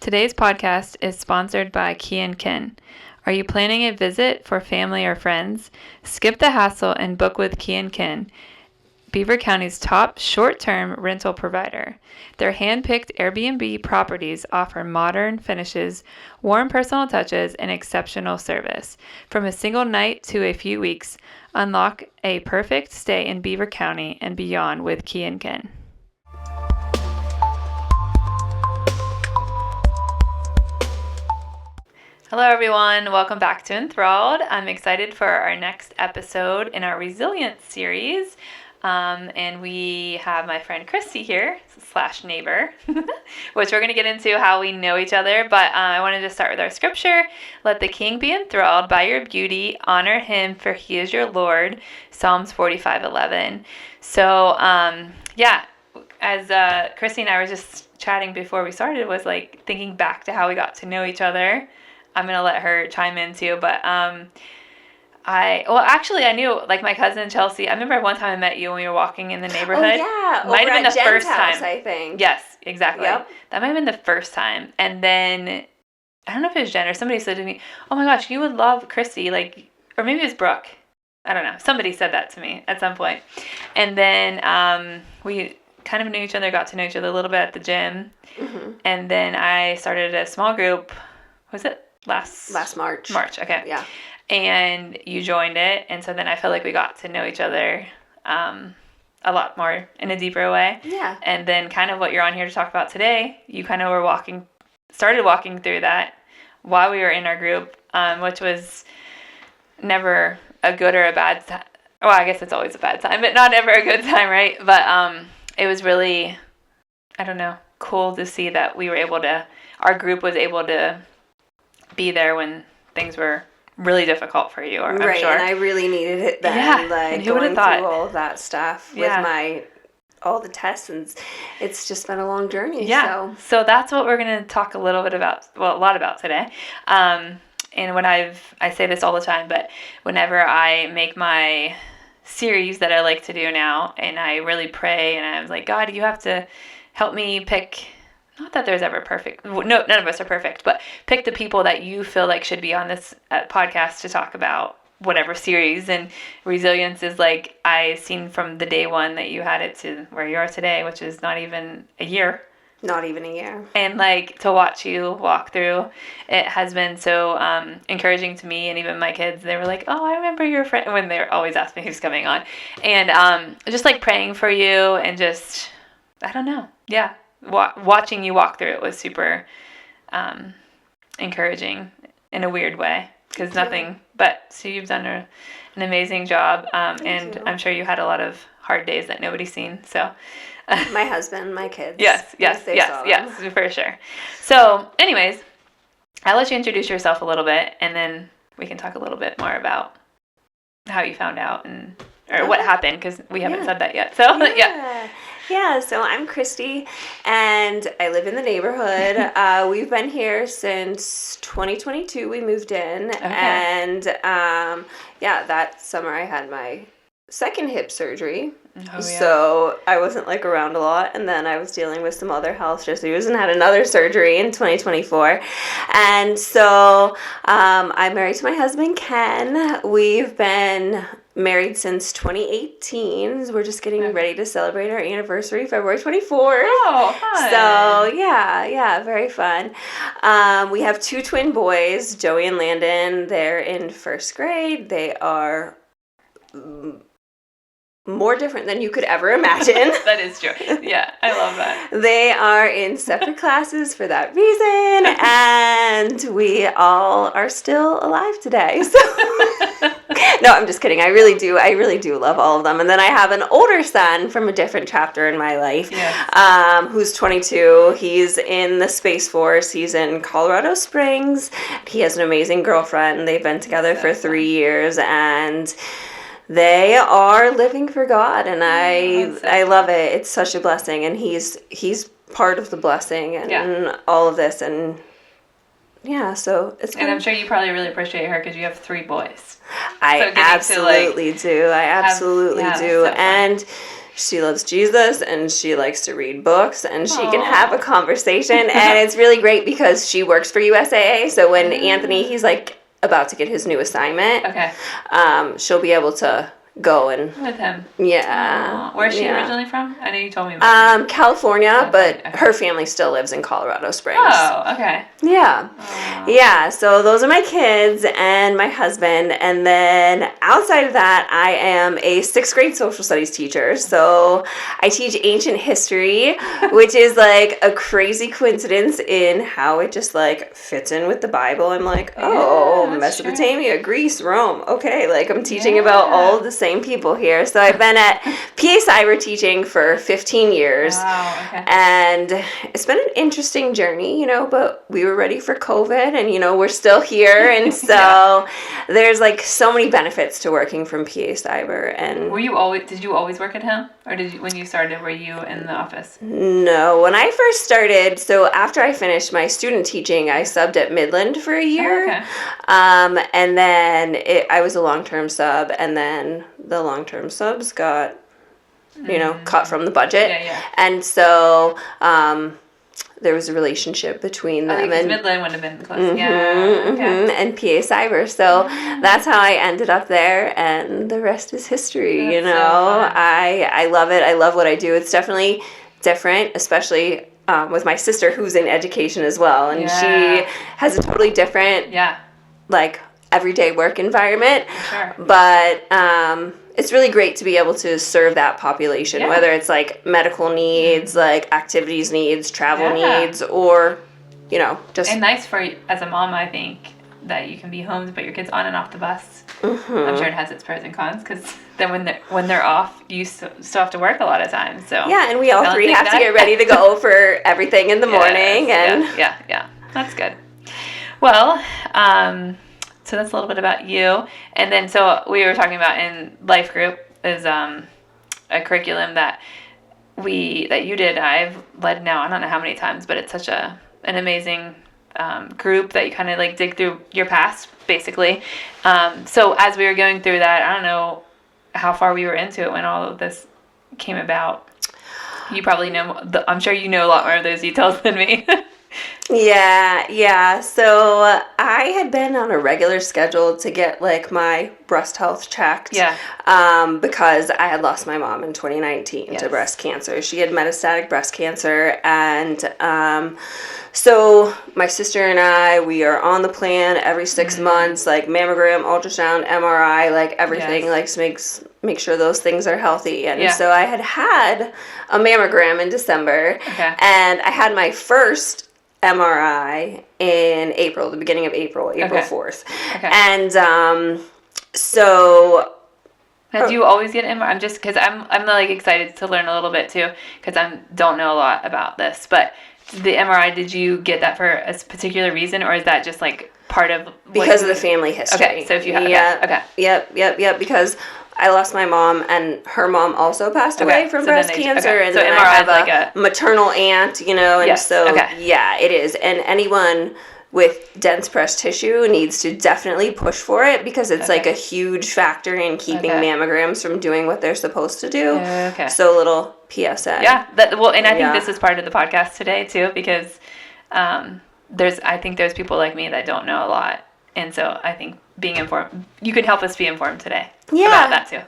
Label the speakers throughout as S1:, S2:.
S1: Today's podcast is sponsored by Key & Kin. Are you planning a visit for family or friends? Skip the hassle and book with Key & Kin, Beaver County's top short-term rental provider. Their hand-picked Airbnb properties offer modern finishes, warm personal touches, and exceptional service. From a single night to a few weeks, unlock a perfect stay in Beaver County and beyond with Key & Kin. Hello everyone, welcome back to Enthralled. I'm excited for our next episode in our Resilience series. And we have my friend Kristy here, / neighbor, which we're going to get into how we know each other. But I wanted to start with our scripture. Let the king be enthralled by your beauty. Honor him, for he is your Lord. Psalms 45:11. So, as Kristy and I were just chatting before we started, was like thinking back to how we got to know each other. I'm going to let her chime in too, but I knew like my cousin Chelsea. I remember one time I met you when we were walking in the neighborhood.
S2: Oh yeah,
S1: might have been the first time.
S2: I think.
S1: Yes, exactly.
S2: Yep.
S1: That might have been the first time. And then I don't know if it was Jen or somebody said to me, "Oh my gosh, you would love Kristy," like, or maybe it was Brooke. I don't know. Somebody said that to me at some point. And then we kind of knew each other, got to know each other a little bit at the gym. Mm-hmm. And then I started a small group. Was it last March? Okay.
S2: Yeah.
S1: And you joined it, and so then I feel like we got to know each other a lot more in a deeper way.
S2: Yeah.
S1: And then kind of what you're on here to talk about today, you kind of started walking through that while we were in our group, which was never a good or a bad time. Well, I guess it's always a bad time, but not ever a good time, right? But it was really, I don't know, cool to see that our group was able to be there when things were really difficult for you, I'm
S2: right,
S1: sure.
S2: And I really needed it then.
S1: Yeah,
S2: like
S1: and who would have thought?
S2: Through all of that stuff with all the tests, and it's just been a long journey.
S1: Yeah. So that's what we're going to talk a lot about today. And when I say this all the time, but whenever I make my series that I like to do now, and I really pray, and I was like, God, you have to help me pick. Not that there's ever perfect. No, none of us are perfect, but pick the people that you feel like should be on this podcast to talk about whatever series. And resilience is like, I seen from the day one that you had it to where you are today, which is not even a year.
S2: Not even a year.
S1: And like to watch you walk through, it has been so encouraging to me, and even my kids, they were like, "Oh, I remember your friend," when they always ask me who's coming on, and just like praying for you, and just, I don't know, yeah. Watching you walk through it was super encouraging in a weird way, because so you've done an amazing job, and I'm sure you had a lot of hard days that nobody's seen. So
S2: my husband, my kids.
S1: Yes, for sure. So anyways, I'll let you introduce yourself a little bit, and then we can talk a little bit more about how you found out or what happened, because we haven't said that yet. So
S2: Yeah, so I'm Kristy, and I live in the neighborhood. We've been here since 2022. We moved in, and that summer I had my second hip surgery. So I wasn't around a lot, and then I was dealing with some other health issues and had another surgery in 2024. And so I'm married to my husband Ken. We've been married since 2018. We're just getting ready to celebrate our anniversary, February 24th.
S1: Oh, fun.
S2: So yeah, very fun. We have 2 twin boys, Joey and Landon. They're in first grade. They are more different than you could ever imagine.
S1: That is true. Yeah, I love that.
S2: They are in separate classes for that reason, and we all are still alive today. So no, I'm just kidding. I really do love all of them. And then I have an older son from a different chapter in my life, who's 22. He's in the Space Force. He's in Colorado Springs. He has an amazing girlfriend. They've been together for 3 years, and they are living for God, and I love it. It's such a blessing, and he's part of the blessing and all of this, and so it's. And
S1: I'm sure you probably really appreciate her because you have 3 boys.
S2: I absolutely do. I absolutely do, and she loves Jesus and she likes to read books and she can have a conversation. And it's really great because she works for USAA. So when Anthony, he's like about to get his new assignment, she'll be able to go and
S1: with him.
S2: Yeah.
S1: Where's she originally from? I know you told me about
S2: California, but her family still lives in Colorado Springs.
S1: Oh, okay.
S2: Yeah. Yeah, so those are my kids and my husband. And then outside of that, I am a 6th grade social studies teacher. So I teach ancient history, which is like a crazy coincidence in how it just like fits in with the Bible. I'm like, Mesopotamia, Greece, Rome. Okay, like I'm teaching about all of the same people here. So I've been at PA Cyber teaching for 15 years.
S1: Wow, okay.
S2: And it's been an interesting journey, but we were ready for COVID and, we're still here. And so there's like so many benefits to working from PA Cyber. And
S1: did you always work at home? Or when you started, were you in the office?
S2: No, when I first started, so after I finished my student teaching, I subbed at Midland for a year.
S1: Oh, okay.
S2: And then I was a long-term sub, and then the long-term subs got, cut from the budget.
S1: Yeah.
S2: And so there was a relationship between them. And
S1: Midland would have been close.
S2: And PA Cyber. So that's how I ended up there, and the rest is history.
S1: That's so fun.
S2: I love it. I love what I do. It's definitely different, especially with my sister who's in education as well, and she has a totally different like everyday work environment.
S1: Sure.
S2: But it's really great to be able to serve that population, whether it's like medical needs, like activities needs, travel needs, or just
S1: and nice for as a mom, I think, that you can be home, but your kids on and off the bus.
S2: Mm-hmm.
S1: I'm sure it has its pros and cons, because then when they're off, you still have to work a lot of times. So
S2: and we all three have to get ready to go for everything in the morning. And
S1: yeah, that's good. Well, so that's a little bit about you. And then, so we were talking about in Life Group is a curriculum that you did. I've led now, I don't know how many times, but it's such an amazing group that you kind of like dig through your past, basically. So as we were going through that, I don't know how far we were into it when all of this came about. You probably know, I'm sure you know a lot more of those details than me.
S2: Yeah. So I had been on a regular schedule to get like my breast health checked. Because I had lost my mom in 2019 to breast cancer. She had metastatic breast cancer, and so my sister and we are on the plan every 6 months, like mammogram, ultrasound, MRI, like everything, like to make sure those things are healthy. And so I had a mammogram in December, and I had my first MRI in April, the beginning of April 4th. And so
S1: now, do you always get MRI? I'm just because I'm like excited to learn a little bit too, because I don't know a lot about this. But the MRI, did you get that for a particular reason, or is that just like part of
S2: because of the family history?
S1: Okay, so if you have
S2: Yep, because I lost my mom, and her mom also passed away from breast cancer, and
S1: so
S2: then
S1: MRI
S2: I have
S1: like
S2: a maternal aunt, and it is. And anyone with dense breast tissue needs to definitely push for it, because it's like a huge factor in keeping mammograms from doing what they're supposed to do. So little PSA.
S1: Yeah, and I think this is part of the podcast today too, because I think there's people like me that don't know a lot, and so I think being informed, you can help us be informed today about that too.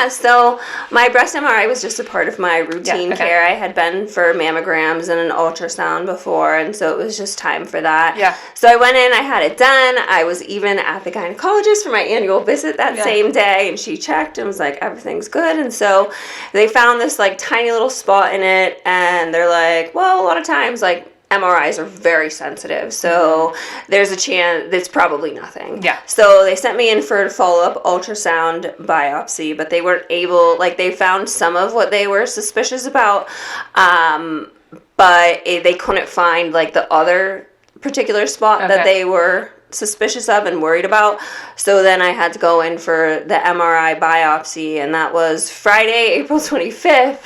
S2: So my breast MRI was just a part of my routine care. I had been for mammograms and an ultrasound before, and so it was just time for that. So I went in, I had it done. I was even at the gynecologist for my annual visit that same day, and she checked and was like, everything's good. And so they found this like tiny little spot in it, and they're like, well, a lot of times like MRIs are very sensitive, so there's a chance it's probably nothing. So they sent me in for a follow-up ultrasound biopsy, but they weren't able, like they found some of what they were suspicious about, but they couldn't find like the other particular spot that they were suspicious of and worried about. So then I had to go in for the MRI biopsy, and that was Friday, April 25th.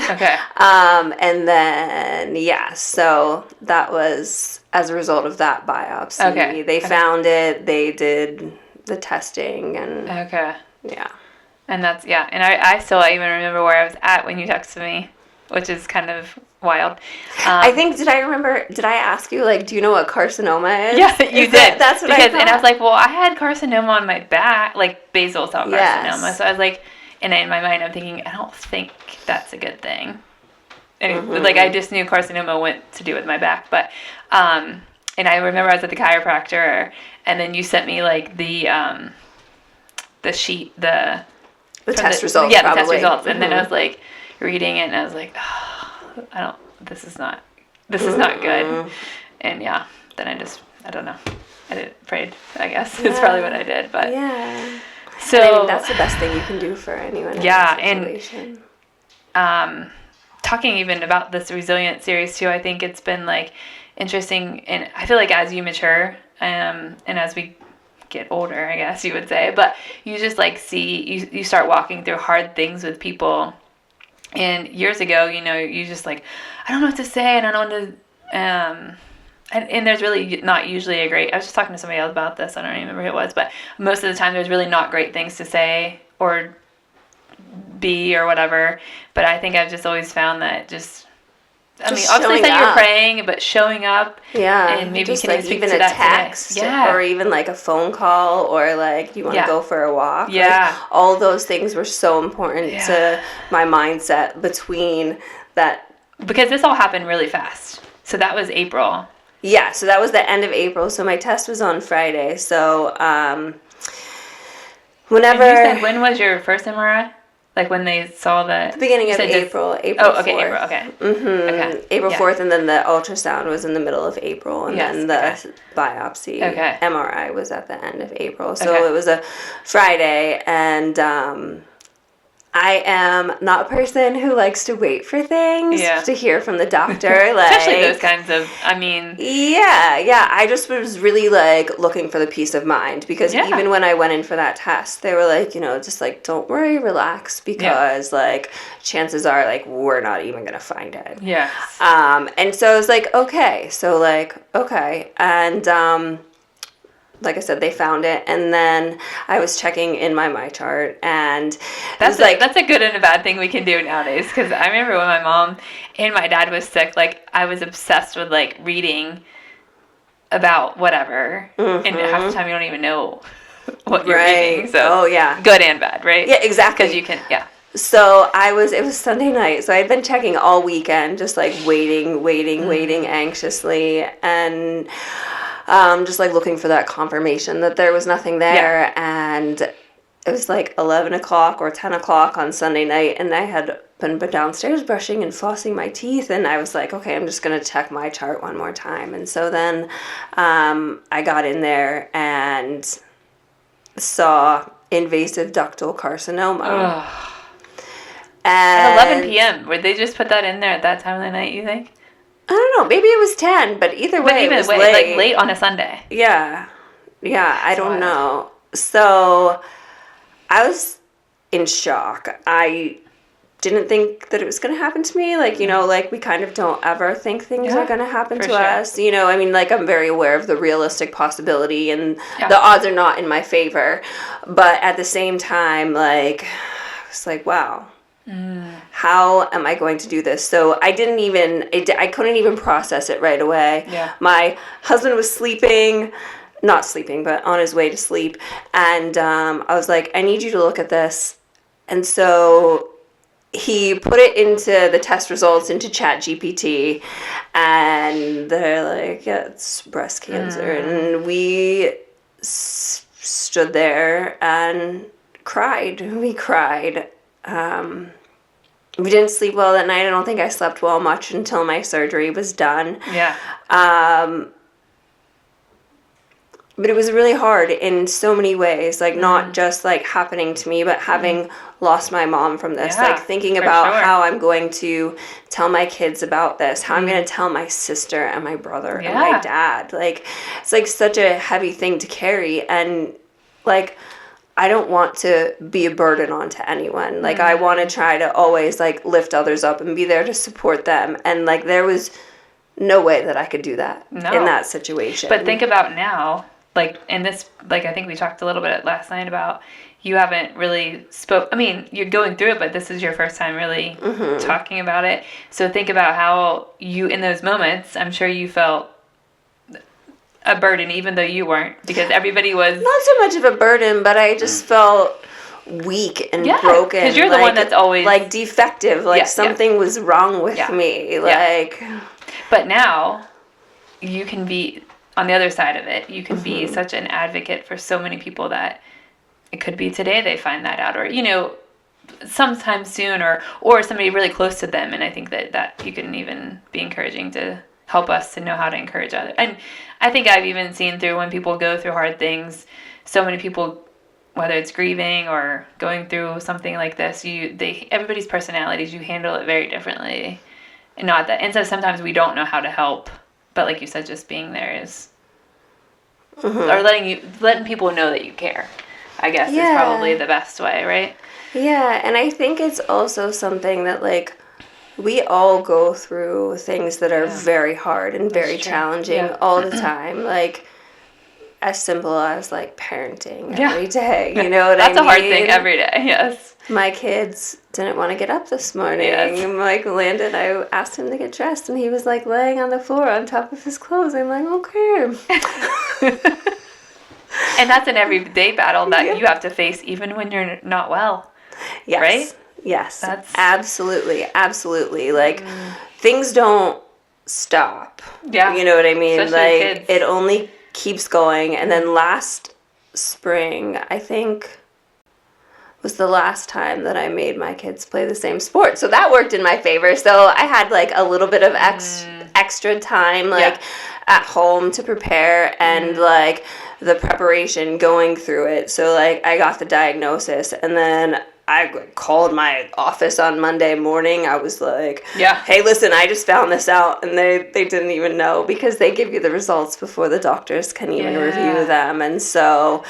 S2: And then so that was as a result of that biopsy. They found it, they did the testing, and
S1: And that's, yeah. And I still even remember where I was at when you texted me, which is kind of wild.
S2: I think, did I ask you, like, do you know what carcinoma is?
S1: Yeah, you did.
S2: That's what I thought.
S1: And I was like, well, I had carcinoma on my back, like basal cell carcinoma.
S2: Yes.
S1: So I was like, and in my mind, I'm thinking, I don't think that's a good thing. And like, I just knew carcinoma went to do with my back. But, and I remember I was at the chiropractor, and then you sent me like the sheet, the
S2: test results.
S1: Yeah,
S2: probably.
S1: the test results. And then I was like reading it, and I was like, oh, this is not good. And yeah, then I don't know. I prayed, I guess. It's probably what I did. But
S2: yeah.
S1: So
S2: I mean, that's the best thing you can do for anyone in that situation.
S1: And talking even about this resilient series too, I think it's been like interesting, and I feel like as you mature, and as we get older, I guess you would say, but you just like you start walking through hard things with people. And years ago, you just like, I don't know what to say, and I don't know what to, and there's really not usually I was just talking to somebody else about this, I don't even remember who it was, but most of the time there's really not great things to say or be or whatever. But I think I've just always found that obviously that you're praying, but showing up.
S2: Yeah.
S1: And maybe
S2: just
S1: you can
S2: like
S1: speak
S2: even
S1: to
S2: a
S1: that
S2: text
S1: today. Yeah.
S2: or even like a phone call or like you want to go for a walk.
S1: Yeah.
S2: Like, all those things were so important to my mindset between that.
S1: Because this all happened really fast. So that was April.
S2: Yeah. So that was the end of April. So my test was on Friday. So whenever.
S1: And you said, when was your first MRI? Like when they saw the
S2: beginning of April. April 4th.
S1: April. Okay.
S2: Mm-hmm.
S1: Okay.
S2: April 4th, and then the ultrasound was in the middle of April, and then the biopsy MRI was at the end of April. So it was a Friday, and I am not a person who likes to wait for things to hear from the doctor. Like,
S1: especially those kinds of,
S2: Yeah. I just was really, like, looking for the peace of mind. Because even when I went in for that test, they were like, just like, don't worry, relax. Because, like, chances are, like, we're not even going to find it.
S1: Yes.
S2: And so I was like, okay. So, like, okay. And, like I said, they found it, and then I was checking in my chart, and
S1: that's a good and a bad thing we can do nowadays. Because I remember when my mom and my dad was sick, like I was obsessed with like reading about whatever, and half the time you don't even know what you're reading. So good and bad, right?
S2: Yeah, exactly.
S1: Because you can,
S2: So it was Sunday night, so I'd been checking all weekend, just like waiting anxiously, and just like looking for that confirmation that there was nothing there. And it was like 11 o'clock or 10 o'clock on Sunday night, and I had been downstairs brushing and flossing my teeth, and I was like, okay, I'm just going to check my chart one more time. And so then I got in there and saw invasive ductal carcinoma.
S1: Ugh.
S2: And
S1: at 11 p.m. Would they just put that in there at that time of the night, you think?
S2: I don't know. Maybe it was 10, but either way, it was late.
S1: Like late on a Sunday.
S2: Yeah. I don't know. So I was in shock. I didn't think that it was going to happen to me. Like, like we kind of don't ever think things are going to happen to us. I mean, like I'm very aware of the realistic possibility, and the odds are not in my favor. But at the same time, like, I was like, wow. How am I going to do this? So I couldn't even process it right away.
S1: Yeah.
S2: My husband was not sleeping, but on his way to sleep. And I was like, I need you to look at this. And so he put it into the test results into ChatGPT, and they're like, yeah, it's breast cancer. And we stood there and cried. We cried. We didn't sleep well that night. I don't think I slept well much until my surgery was done.
S1: Yeah.
S2: But it was really hard in so many ways, like not just like happening to me, but having lost my mom from this, like thinking about how I'm going to tell my kids about this, how I'm going to tell my sister and my brother and my dad. Like, it's like such a heavy thing to carry. And like, I don't want to be a burden onto anyone. Like, I want to try to always, like, lift others up and be there to support them. And, like, there was no way that I could do that in that situation.
S1: But think about now, like, in this, like, I think we talked a little bit last night about, you haven't really I mean, you're going through it, but this is your first time really talking about it. So think about how you, in those moments, I'm sure you felt a burden, even though you weren't, because everybody was...
S2: Not so much of a burden, but I just felt weak and broken.
S1: Because you're the one that's always...
S2: Like, defective. Like, something was wrong with me. Like...
S1: But now, you can be on the other side of it. You can be such an advocate for so many people that it could be today they find that out, or, you know, sometime soon, or somebody really close to them. And I think that you can even be encouraging to help us to know how to encourage others. And I think I've even seen through when people go through hard things, so many people, whether it's grieving or going through something like this, everybody's personalities, you handle it very differently. And so sometimes we don't know how to help, but like you said, just being there is, or letting people know that you care, I guess, is probably the best way, right?
S2: Yeah, and I think it's also something that, like, we all go through things that are very hard and very challenging all the time. Like, as simple as, like, parenting every day. You know what I mean?
S1: That's a hard thing every day, yes.
S2: My kids didn't want to get up this morning.
S1: Yes.
S2: Like, Landon, I asked him to get dressed, and he was, like, laying on the floor on top of his clothes. I'm like, okay.
S1: And that's an everyday battle that you have to face even when you're not well.
S2: Yes.
S1: Right?
S2: Yes. Absolutely. Absolutely. Like, things don't stop.
S1: Yeah.
S2: You know what I mean?
S1: Especially
S2: like,
S1: kids.
S2: It only keeps going. And then last spring, I think, was the last time that I made my kids play the same sport. So that worked in my favor. So I had, like, a little bit of extra time, like, at home to prepare, and, like, the preparation going through it. So, like, I got the diagnosis, and then I called my office on Monday morning. I was like, hey, listen, I just found this out. And they didn't even know, because they give you the results before the doctors can even review them. And so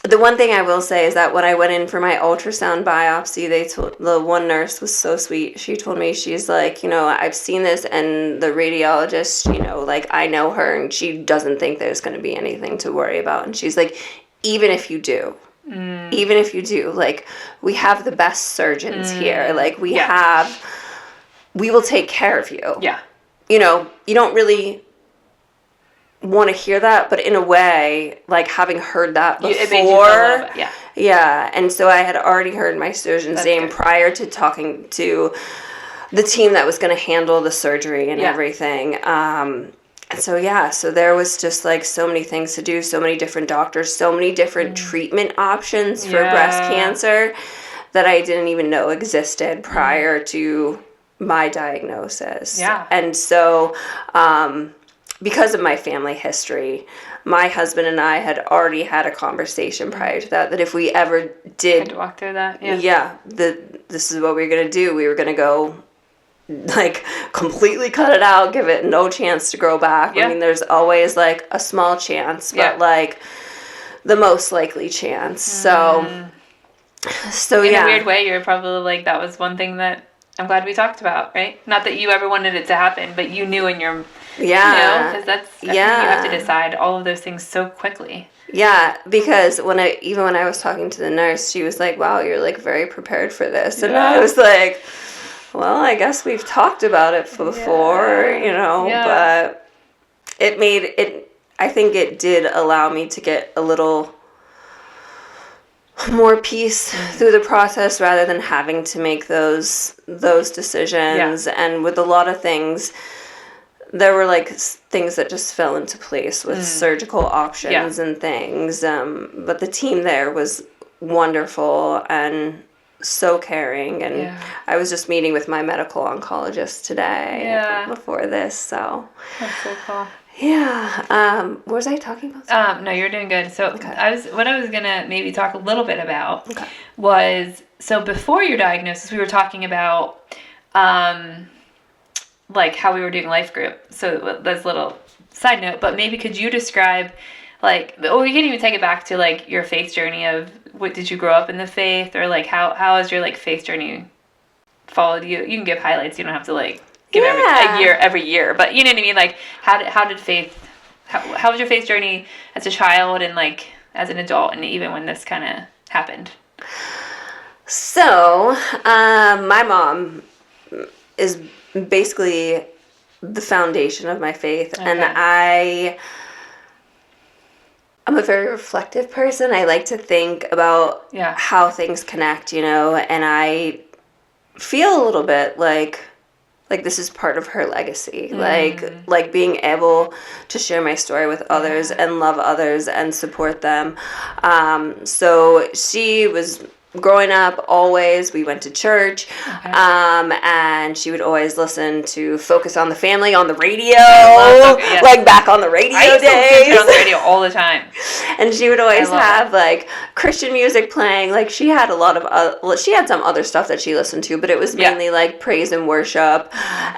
S2: the one thing I will say is that when I went in for my ultrasound biopsy, the one nurse was so sweet. She told me, she's like, you know, I've seen this, and the radiologist, you know, like, I know her, and she doesn't think there's going to be anything to worry about. And she's like, even if you do, like, we have the best surgeons here. Like, we will take care of you. Yeah. You know, you don't really want to hear that, but in a way, like, having heard that before, it made you feel a little bit, yeah, and so I had already heard my surgeon's name prior to talking to the team that was going to handle the surgery and everything. And so there was just, like, so many things to do, so many different doctors, so many different treatment options for breast cancer that I didn't even know existed prior to my diagnosis. Yeah. And so, because of my family history, my husband and I had already had a conversation prior to that if we ever did
S1: walk through that,
S2: this is what we were going to do. We were going to go, like, completely cut it out, give it no chance to grow back. I mean, there's always, like, a small chance, but, like, the most likely chance. So in
S1: a weird way, you're probably like, that was one thing that I'm glad we talked about, right? Not that you ever wanted it to happen, but you knew in your... because that's you have to decide all of those things so quickly.
S2: Yeah, because when I was talking to the nurse, she was like, wow, you're, like, very prepared for this. And I was like, well, I guess we've talked about it before, you know, but I think it did allow me to get a little more peace through the process rather than having to make those decisions. And with a lot of things, there were, like, things that just fell into place with surgical options and things. But the team there was wonderful and so caring. And I was just meeting with my medical oncologist today before this. So
S1: that's so cool.
S2: Yeah. What was I talking about?
S1: No, you're doing good. So what I was gonna maybe talk a little bit about was, so before your diagnosis, we were talking about like how we were doing life group. So that's a little side note, but maybe could you describe, like, or we can even take it back to, like, your faith journey of, what, did you grow up in the faith, or, like, how has your, like, faith journey followed you? You can give highlights. You don't have to, like, give every year, but you know what I mean? Like, how was your faith journey as a child, and, like, as an adult and even when this kind of happened?
S2: So, my mom is basically the foundation of my faith, and I'm a very reflective person. I like to think about how things connect, and I feel a little bit like this is part of her legacy, like being able to share my story with others and love others and support them. So she was growing up, always, we went to church, and she would always listen to Focus on the Family on the radio, like back on the radio days.
S1: I used to listen to it on the radio all the time.
S2: And she would always have like Christian music playing. Like she had she had some other stuff that she listened to, but it was mainly like praise and worship.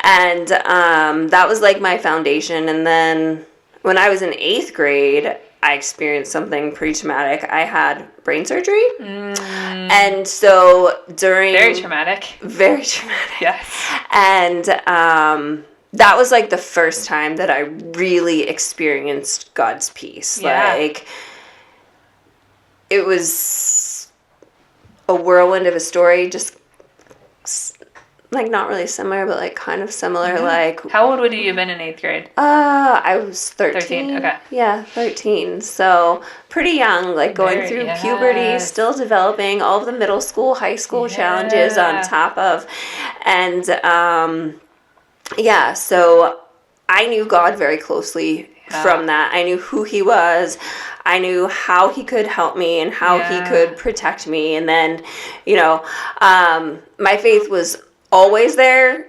S2: And that was like my foundation. And then when I was in 8th grade, I experienced something pretty traumatic. I had brain surgery. And so
S1: Very traumatic.
S2: Very traumatic.
S1: Yes.
S2: And that was like the first time that I really experienced God's peace.
S1: Yeah.
S2: Like, it was a whirlwind of a story, just like not really similar, but like kind of similar. Like,
S1: how old would you have been in 8th grade?
S2: I was 13.
S1: 13. Okay.
S2: Yeah, 13. So pretty young, like going through puberty, still developing, all of the middle school, high school challenges on top of, and so I knew God very closely from that. I knew who he was. I knew how he could help me and how he could protect me. And then, my faith was always there,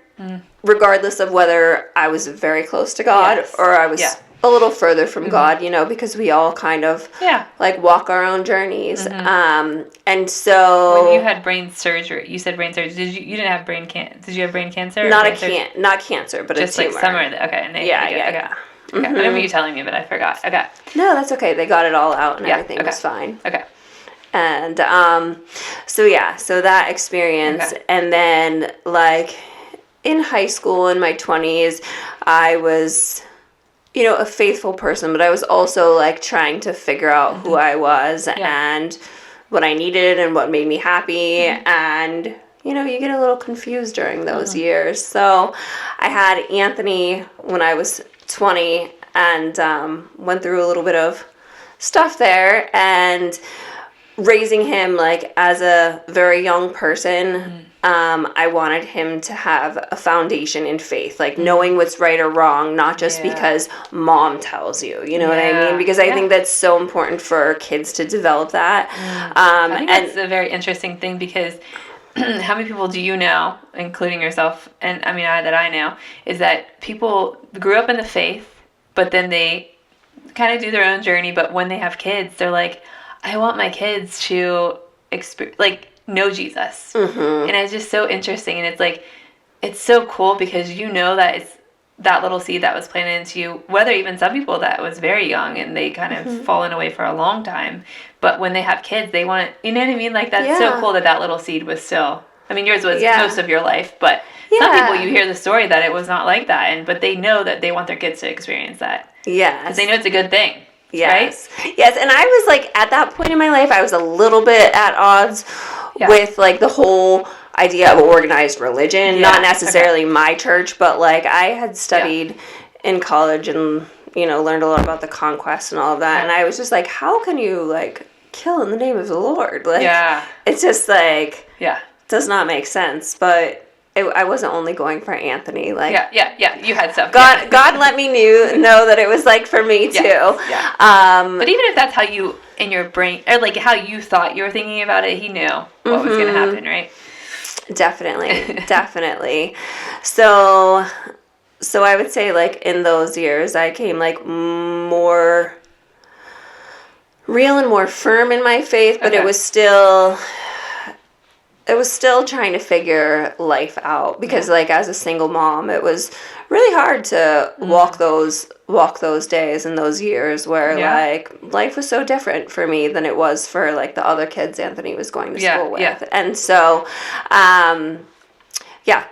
S2: regardless of whether I was very close to God or I was a little further from God, because we all kind of like walk our own journeys. And so
S1: when you had brain surgery, you said brain surgery. You didn't have brain cancer? Did you have brain cancer?
S2: Not cancer, but
S1: just
S2: a tumor.
S1: Like somewhere. Okay. I remember you telling me, but I forgot. Okay.
S2: No, that's okay. They got it all out and everything was fine.
S1: Okay.
S2: And so that experience, and then like in high school in my 20s, I was, a faithful person, but I was also like trying to figure out who I was and what I needed and what made me happy. And you get a little confused during those years. So I had Anthony when I was 20 and went through a little bit of stuff there, and raising him like as a very young person, I wanted him to have a foundation in faith, like knowing what's right or wrong, not just because mom tells you, you know what I mean? Because I think that's so important for kids to develop that.
S1: I think that's a very interesting thing, because how many people do you know, including yourself, and I mean that I know, is that people grew up in the faith, but then they kind of do their own journey, but when they have kids, they're like, I want my kids to know Jesus. And it's just so interesting. And it's like, it's so cool because that it's that little seed that was planted into you, whether even some people that was very young and they kind of fallen away for a long time. But when they have kids, they want to, you know what I mean? Like, that's so cool that little seed was still, I mean, yours was most of your life, but some people, you hear the story that it was not like that. But they know that they want their kids to experience that.
S2: Yes.
S1: Because they know it's a good thing.
S2: Yes.
S1: Right?
S2: Yes. And I was like, at that point in my life, I was a little bit at odds with like the whole idea of organized religion. Not necessarily my church, but like I had studied in college and, learned a lot about the conquest and all of that. And I was just like, how can you like kill in the name of the Lord? Like, it's just like, does not make sense. But I wasn't only going for Anthony. Like,
S1: you had stuff.
S2: God let me know that it was like for me too.
S1: But even if that's how you, in your brain, or like how you thought you were thinking about it, he knew what was going to happen, right?
S2: Definitely. So I would say like in those years, I came like more real and more firm in my faith, but it was still trying to figure life out, because like as a single mom, it was really hard to walk those days and those years where like life was so different for me than it was for like the other kids Anthony was going to school with. And so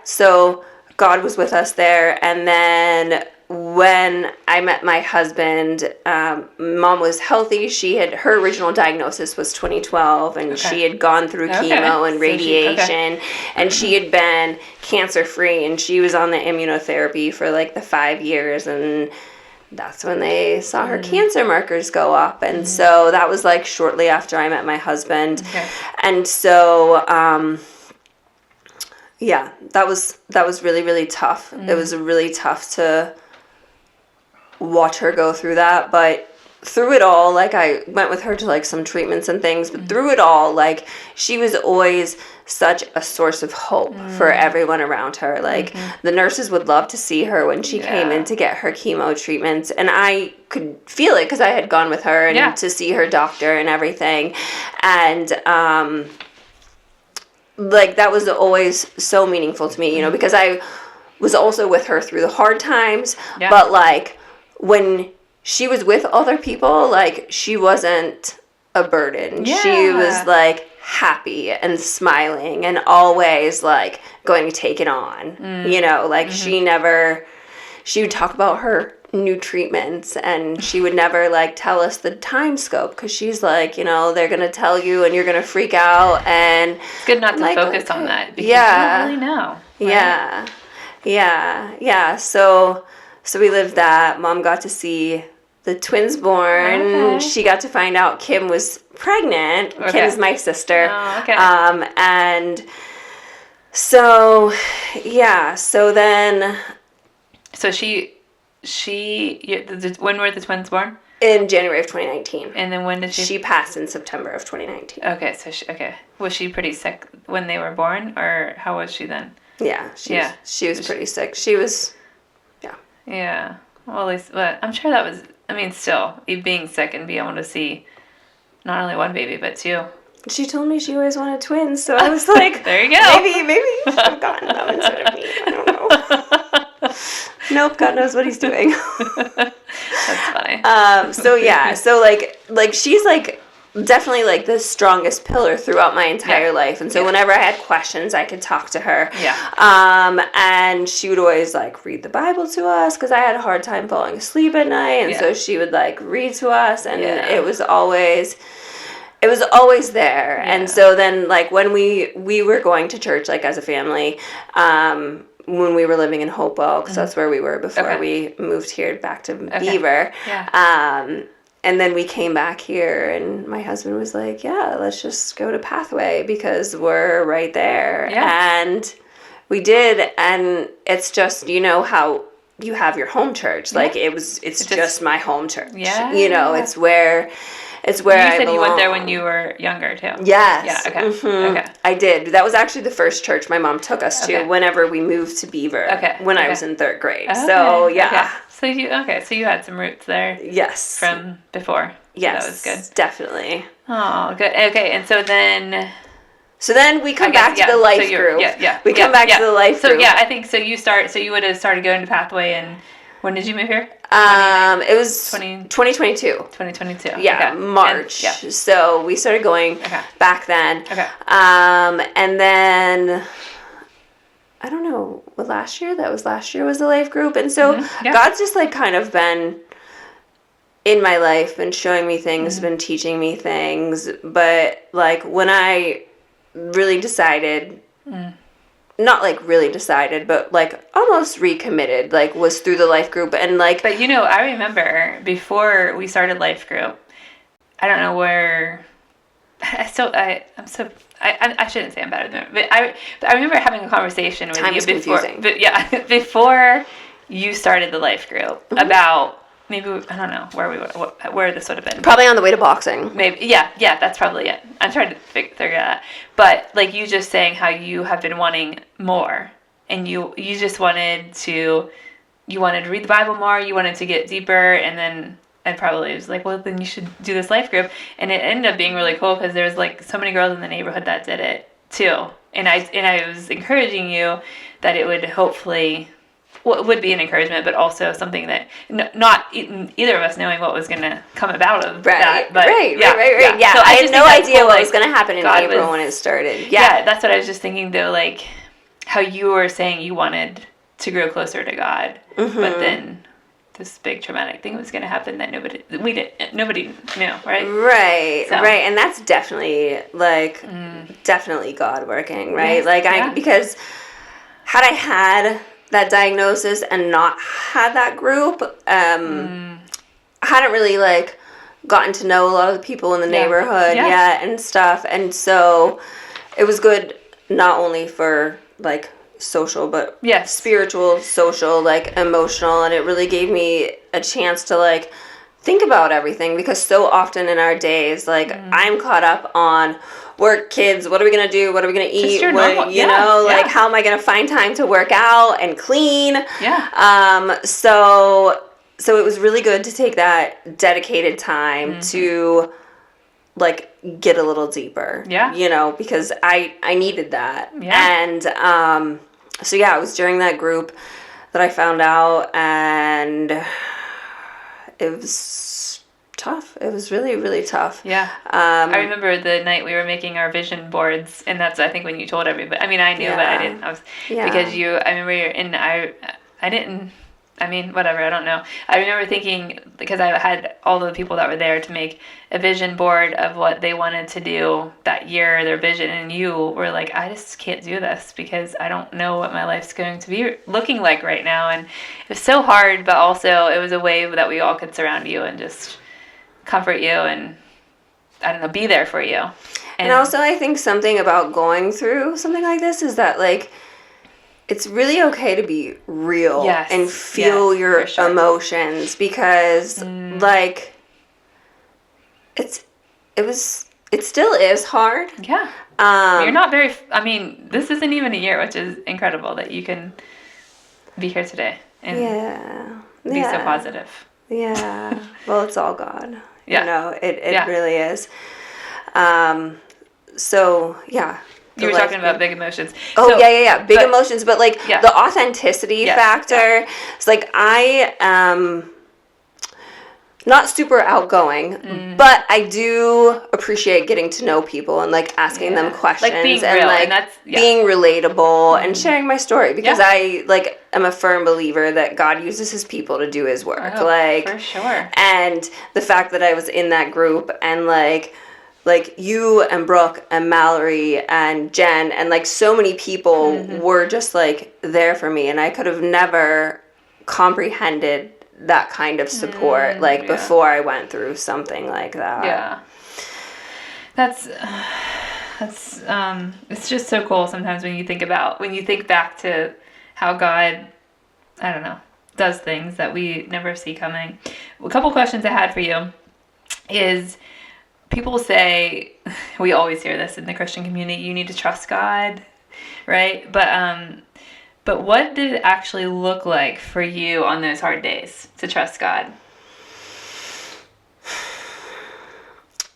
S2: so God was with us there. And then when I met my husband, Mom was healthy. Her original diagnosis was 2012, and she had gone through chemo and radiation, and she had been cancer-free, and she was on the immunotherapy for like the 5 years, and that's when they saw her cancer markers go up. And so that was like shortly after I met my husband. And so, yeah, that was really, really tough. It was really tough to watch her go through that, but through it all, like, I went with her to like some treatments and things, but through it all, like, she was always such a source of hope for everyone around her. Like, the nurses would love to see her when she came in to get her chemo treatments, and I could feel it because I had gone with her and to see her doctor and everything, and like, that was always so meaningful to me, you know, because I was also with her through the hard times, but like, when she was with other people, like, she wasn't a burden. She was like happy and smiling and always like going to take it on, you know, like she would talk about her new treatments, and she would never like tell us the time scope, because she's like, you know, they're gonna tell you and you're gonna freak out, and
S1: it's good not to
S2: like,
S1: focus on that, because you don't really know, right?
S2: So we lived that. Mom got to see the twins born. She got to find out Kim was pregnant. Kim's my sister. And so, yeah. So then...
S1: So when were the twins born?
S2: In January of 2019.
S1: And then when did she...
S2: She passed in September of 2019.
S1: Okay, so was she pretty sick when they were born, or how was she then?
S2: Yeah, she was pretty sick. She was...
S1: Yeah. Well, at least, but I'm sure that was, I mean, still, being sick and being able to see not only one baby, but two.
S2: She told me she always wanted twins, so I was like,
S1: there you go.
S2: Maybe you should have gotten them instead of me. I don't know. Nope, God knows what he's doing.
S1: That's funny.
S2: So like she's like definitely like the strongest pillar throughout my entire life, and so whenever I had questions, I could talk to her. And she would always like read the Bible to us, because I had a hard time falling asleep at night, and so she would like read to us, and it was always there. And so then like when we were going to church like as a family, when we were living in Hopewell, because that's where we were before we moved here back to Beaver. And then we came back here, and my husband was like, yeah, let's just go to Pathway, because we're right there. And we did, and it's just, you know, how you have your home church. Like, it's just my home church. You know, it's where I belong. You said you
S1: went there when you were younger, too.
S2: Yes.
S1: Yeah, okay.
S2: I did. That was actually the first church my mom took us to whenever we moved to Beaver when I was in 3rd grade. So, yeah.
S1: So you had some roots there.
S2: Yes.
S1: From before.
S2: Yes.
S1: So that was good.
S2: Definitely.
S1: Oh, good. Okay, and so then...
S2: So then we come back to the life group. We come back to the life group.
S1: So yeah, I think so. You would have started going to Pathway, and when did you move here?
S2: It was 2022.
S1: 2022.
S2: Yeah, March. So we started going back then. And then I don't know, last year was the life group, and so God's just like kind of been in my life and showing me things, been teaching me things, but like when I really decided, not like really decided, but like almost recommitted, like was through the life group. And like,
S1: but you know, I remember before we started life group, I don't know where, I shouldn't say I'm better than it, but I remember having a conversation with you before, before you started the life group about, maybe, I don't know where this would have been.
S2: Probably on the way to boxing.
S1: Maybe, yeah, that's probably it. I'm trying to figure it out. But like you just saying how you have been wanting more, and you just wanted to read the Bible more, you wanted to get deeper, and then I probably was like, well, then you should do this life group. And it ended up being really cool, because there was like so many girls in the neighborhood that did it too. And I was encouraging you that it would hopefully... Well, it would be an encouragement, but also something that not either of us knowing what was going to come about of that. But
S2: right. Yeah, so I had no idea what was going to happen in April when it started.
S1: Yeah, that's what I was just thinking, though, like how you were saying you wanted to grow closer to God, but then this big traumatic thing was going to happen that nobody knew, right?
S2: Right,
S1: So.
S2: right. And that's definitely, like, definitely God working, right?
S1: Yes,
S2: Like, because had I had that diagnosis and not had that group, I hadn't really, like, gotten to know a lot of the people in the neighborhood yet and stuff. And so it was good not only for, like, social, but spiritual, social, like, emotional. And it really gave me a chance to, like, think about everything, because so often in our days, like, I'm caught up on work, kids, what are we going to do? What are we going to eat? What, you know, like, how am I going to find time to work out and clean? So it was really good to take that dedicated time to, like, get a little deeper, you know, because I needed that. And, so yeah, it was during that group that I found out, and it was tough. It was really, really tough.
S1: I remember the night we were making our vision boards, and that's, I think, when you told everybody. I mean, I knew, but I didn't. Because I remember I didn't. I mean, whatever, I don't know. I remember thinking, because I had all the people that were there to make a vision board of what they wanted to do that year, their vision, and you were like, I just can't do this because I don't know what my life's going to be looking like right now. And it was so hard, but also it was a way that we all could surround you and just comfort you and, I don't know, be there for you.
S2: And also, I think something about going through something like this is that, like, it's really okay to be real and feel your emotions, because like it still is hard.
S1: You're not very, I mean, this isn't even a year, which is incredible that you can be here today and be so positive.
S2: Well, it's all God. You know, it really is. So
S1: you were talking about big emotions.
S2: Big emotions, but like the authenticity factor. It's like I am not super outgoing, but I do appreciate getting to know people and, like, asking them questions,
S1: like being
S2: and
S1: real,
S2: like
S1: and that's,
S2: being relatable and sharing my story, because I, like, am a firm believer that God uses his people to do his work.
S1: For sure.
S2: And the fact that I was in that group, and like you and Brooke and Mallory and Jen and, like, so many people were just, like, there for me, and I could have never comprehended that kind of support before I went through something like that.
S1: That's it's just so cool sometimes when you think back to how God, I don't know, does things that we never see coming. A couple questions I had for you is, people say, we always hear this in the Christian community, you need to trust God, right? But what did it actually look like for you on those hard days to trust God?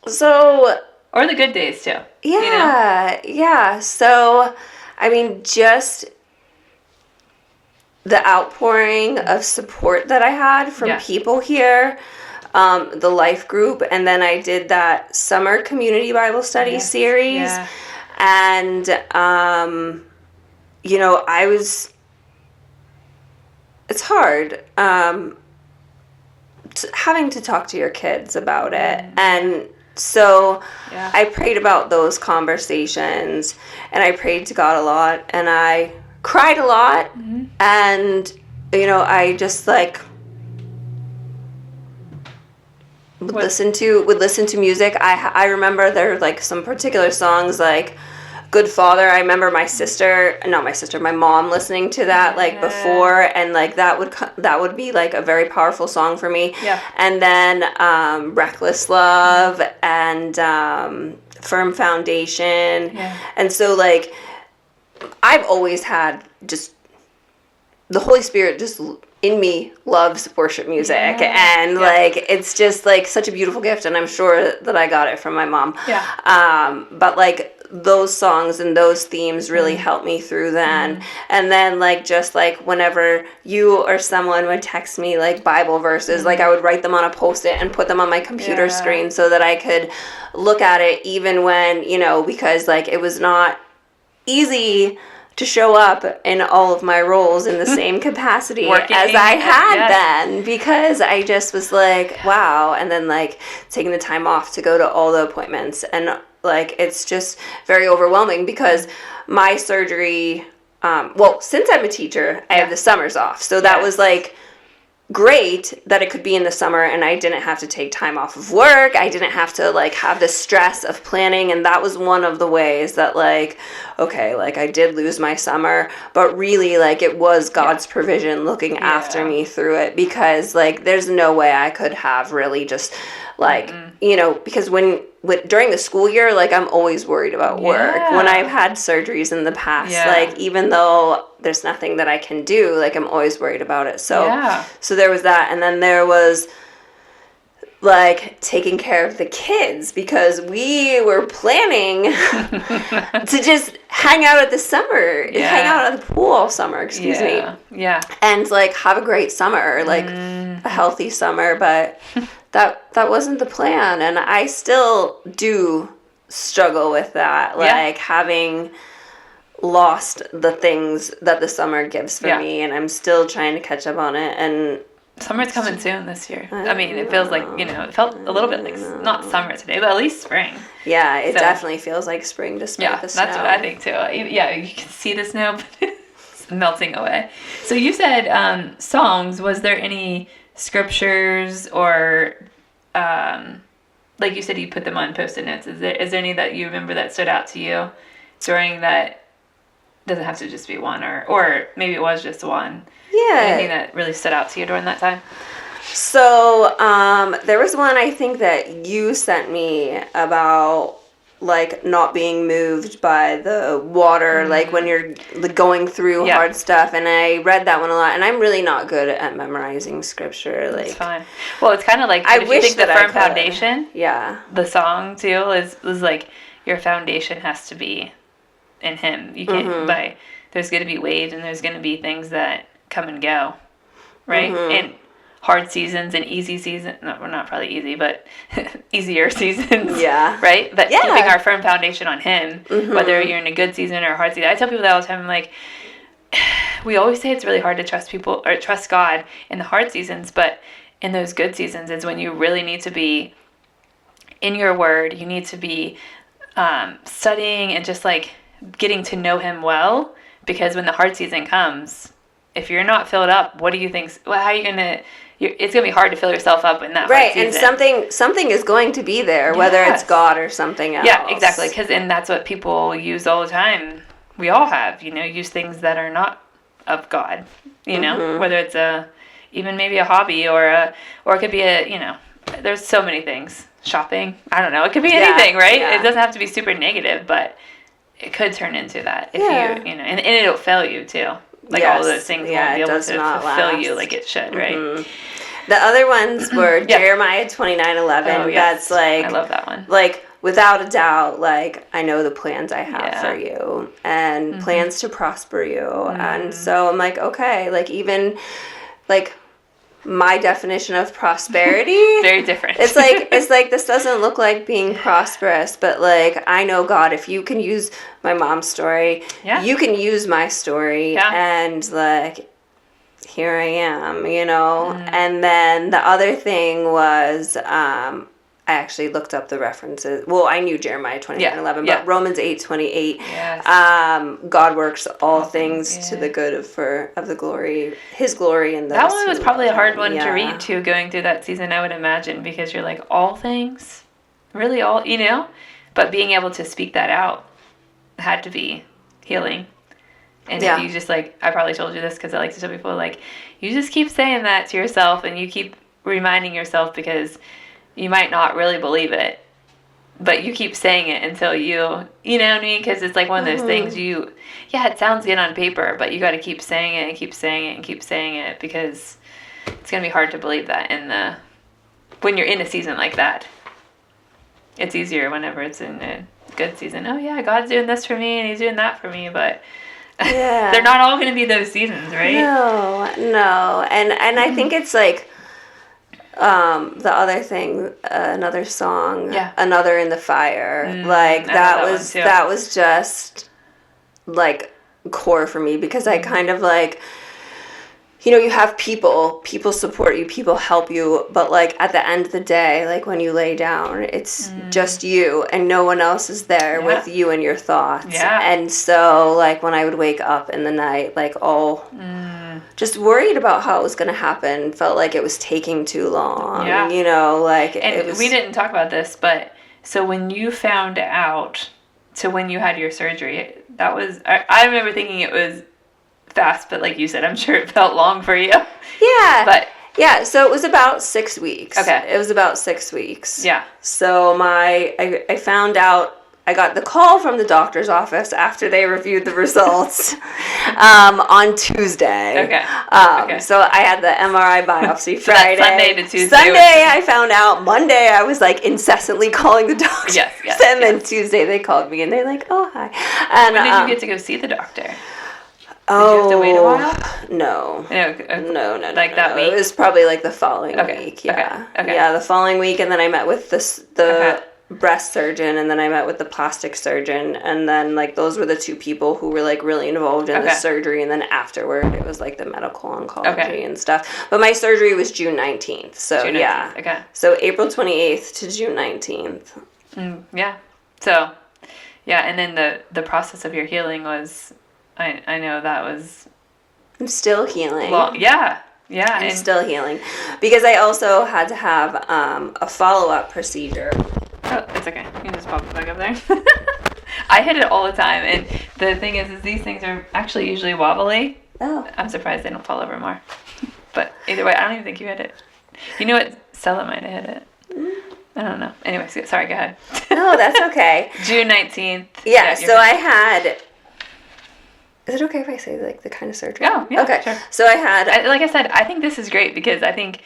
S2: So,
S1: or the good days too.
S2: Yeah. So, I mean, just the outpouring of support that I had from people here. The life group, and then I did that summer community Bible study series, and you know, it's hard having to talk to your kids about it, and so I prayed about those conversations, and I prayed to God a lot, and I cried a lot, and you know, I just, like, would listen to music. I remember there were, like, some particular songs, like Good Father. I remember my mom listening to that, like, before, and, like, that would be, like, a very powerful song for me. And then Reckless Love and Firm Foundation. And so, like, I've always had just the Holy Spirit just in me loves worship music, and like, it's just, like, such a beautiful gift, and I'm sure that I got it from my mom. But, like, those songs and those themes really helped me through then. And then, like, just, like, whenever you or someone would text me, like, Bible verses, like, I would write them on a Post-it and put them on my computer screen so that I could look at it, even when, you know, because, like, it was not easy to show up in all of my roles in the same capacity
S1: Working,
S2: as I had
S1: yes.
S2: been, because I just was like, wow. And then like taking the time off to go to all the appointments, and like it's just very overwhelming because my surgery, well, since I'm a teacher, I have the summers off, so that was like great that it could be in the summer and I didn't have to take time off of work. I didn't have to like have the stress of planning, and that was one of the ways that like, okay, like I did lose my summer, but really like it was God's provision looking after me through it, because like there's no way I could have really just like, you know, because during the school year, like I'm always worried about work. When I've had surgeries in the past, like even though there's nothing that I can do, like I'm always worried about it. So so there was that, and then there was like taking care of the kids, because we were planning to just hang out at the summer, hang out at the pool all summer, excuse me. And like have a great summer, like a healthy summer, but that wasn't the plan, and I still do struggle with that, like having lost the things that the summer gives for me, and I'm still trying to catch up on it. And
S1: summer's coming soon this year. I mean, it feels like, you know, it felt a little bit like not summer today, but at least spring.
S2: Yeah, it definitely feels like spring despite the snow.
S1: That's what I think too. Yeah, you can see the snow, but it's melting away. So you said songs. Was there any scriptures or like you said you put them on Post-it notes? Is there any that you remember that stood out to you during that? Doesn't have to just be one, or maybe it was just one. Anything that really stood out to you during that time?
S2: So there was one I think that you sent me about like not being moved by the water, like when you're going through hard stuff, and I read that one a lot, and I'm really not good at memorizing scripture. Like,
S1: it's fine. Well, it's kind of like, if you think the firm foundation, the song too was like your foundation has to be in Him. You can't there's going to be waves, and there's going to be things that come and go, right? And hard seasons and easy seasons. No, we're not probably easy, but easier seasons. Right? But keeping our firm foundation on Him, whether you're in a good season or a hard season. I tell people that all the time. I'm like, we always say it's really hard to trust people or trust God in the hard seasons, but in those good seasons is when you really need to be in your Word. You need to be studying and just like getting to know Him well, because when the hard season comes, if you're not filled up, what do you think? Well, how are you gonna? It's gonna be hard to fill yourself up in that hard season.
S2: And something is going to be there, whether it's God or something else.
S1: Yeah, exactly. And that's what people use all the time. We all have, use things that are not of God. Whether it's even maybe a hobby or it could be there's so many things. Shopping. I don't know. It could be anything, right? It doesn't have to be super negative, but it could turn into that if you and it'll fail you too. Like all of those things won't be able to fulfill you like it should, right?
S2: The other ones were Jeremiah 29:11. That's like,
S1: I love that one.
S2: Like, without a doubt, like, I know the plans I have for you, and plans to prosper you. And so I'm like, okay, like even like my definition of prosperity
S1: very different.
S2: It's like this doesn't look like being prosperous, but like I know, God, if you can use my mom's story, you can use my story, and like here I am, And then the other thing was I actually looked up the references. Well, I knew Jeremiah 29:11, but Romans 8:28. God works all things to the good of the glory, His glory, and
S1: that one was probably a hard one to read too, going through that season. I would imagine, because you're like, all things, really, all but being able to speak that out had to be healing. And if you just like, I probably told you this because I like to tell people, like, you just keep saying that to yourself, and you keep reminding yourself, because you might not really believe it, but you keep saying it until you know what I mean? Because it's like one of those things it sounds good on paper, but you got to keep saying it and keep saying it and keep saying it, because it's going to be hard to believe that when you're in a season like that. It's easier whenever it's in a good season. Oh yeah, God's doing this for me and He's doing that for me, but they're not all going to be those seasons, right?
S2: No. And I think it's like, the other thing, another song, Another in the Fire, like that was just like core for me because I kind of like, you know, you have people support you, people help you, but like at the end of the day, like when you lay down, it's just you and no one else is there with you and your thoughts.
S1: Yeah.
S2: And so like when I would wake up in the night, like just worried about how it was going to happen, felt like it was taking too long, you know, like
S1: and
S2: it was...
S1: we didn't talk about this, but so when you found out, so when you had your surgery, that was, I remember thinking it was fast, but like you said, I'm sure it felt long for you.
S2: Yeah.
S1: But
S2: yeah, so it was about 6 weeks.
S1: Okay.
S2: It was about 6 weeks.
S1: Yeah.
S2: So I found out, I got the call from the doctor's office after they reviewed the results on Tuesday.
S1: Okay.
S2: So I had the MRI biopsy Friday.
S1: Sunday to Tuesday.
S2: Sunday I found out. Monday I was like incessantly calling the doctor.
S1: Yes.
S2: And then Tuesday they called me and they're like, oh, hi. And
S1: when did you get to go see the doctor? Did
S2: you
S1: have to wait a while?
S2: No. No.
S1: Like that week?
S2: It was probably like the following week. Yeah.
S1: Okay.
S2: Yeah, the following week, and then I met with the breast surgeon, and then I met with the plastic surgeon, and then like those were the two people who were like really involved in the surgery, and then afterward it was like the medical oncology and stuff. But my surgery was June 19th. So
S1: June 19th.
S2: yeah.
S1: Okay.
S2: So April 28th to June 19th.
S1: Yeah. So yeah, and then the process of your healing was, I know that was...
S2: I'm still healing.
S1: Long. Yeah.
S2: I'm still healing. Because I also had to have a follow-up procedure.
S1: Oh, it's okay. You can just pop it back up there. I hit it all the time. And the thing is these things are actually usually wobbly.
S2: Oh.
S1: I'm surprised they don't fall over more. But either way, I don't even think you hit it. You know what? Stella might have hit it. I don't know. Anyway, sorry, go ahead.
S2: No, that's okay.
S1: June 19th.
S2: Yeah, so I had... Is it okay if I say like the kind of surgery?
S1: Oh, yeah.
S2: Okay.
S1: Sure.
S2: So I had...
S1: like I said, I think this is great because I think